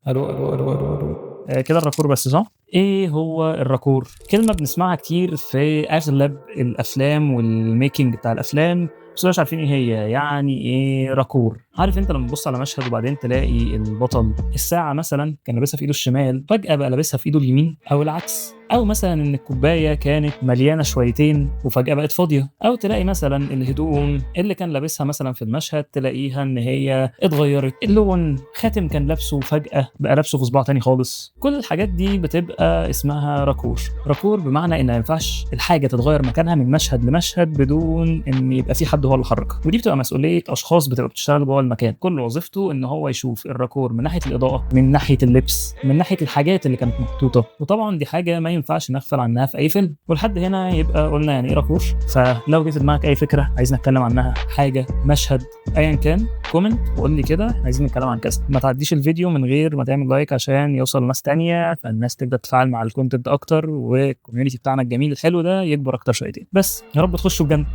الو الو الو الو الو. كده الراكور بس صح؟ ايه هو الراكور؟ كلمة بنسمعها كتير في اغلب الافلام والميكنج بتاع الافلام، بس مش عارفين ايه هي. يعني ايه راكور؟ عارف انت لما تبص على مشهد وبعدين تلاقي البطل الساعة مثلا كان لابسها في ايده الشمال فجأة بقى لابسها في ايده اليمين، او العكس، او مثلا ان الكوباية كانت مليانة شويتين وفجأة بقت فاضية، او تلاقي مثلا الهدوم اللي كان لابسها مثلا في المشهد تلاقيها ان هي اتغيرت اللون، خاتم كان لابسه فجأة بقى لابسه في صباع تاني خالص. كل الحاجات دي بتبقى اسمها راكور. راكور بمعنى ان ما ينفعش الحاجة تتغير مكانها من مشهد لمشهد بدون ان يبقى في حد هو اللي حركها، ودي بتبقى مسؤولية اشخاص بتبقى بتشتغل جوه المكان، كل وظيفته ان هو يشوف الراكور من ناحية الاضاءة، من ناحية اللبس، من ناحية الحاجات اللي كانت محطوطة. وطبعا دي حاجة ما ينفعش نغفل عنها في اي فيلم. ولحد هنا يبقى قلنا يعني ايه راكور. فلو جه في دماغك اي فكرة عايز نتكلم عنها، حاجة، مشهد، ايا كان، كومنت وقول لي كده احنا عايزين نتكلم عن كذا. ما تعديش الفيديو من غير ما تعمل لايك عشان يوصل لناس تانية، فالناس تبدا تتفاعل مع الكونتنت اكتر، والكوميونتي بتاعنا الجميل الحلو ده يكبر اكتر شويتين. بس يا رب تخشوا بجد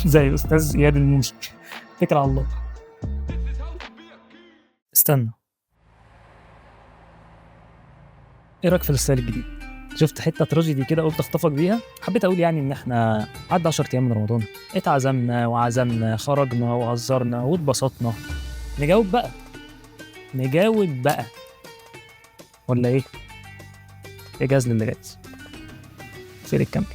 زي استاذ اياد الموسى. فكرة على الله. استنى، ايه رايك في الستايل الجديد؟ شفت حته تراجيدي كده قلت اخطفك بيها. حبيت اقول يعني ان احنا عدى 10 ايام من رمضان، اتعزمنا وعزمنا، خرجنا وهزرنا واتبسطنا. نجاوب بقى، نجاوب بقى، ولا ايه؟ اجاز للي جايز. فين الكامل؟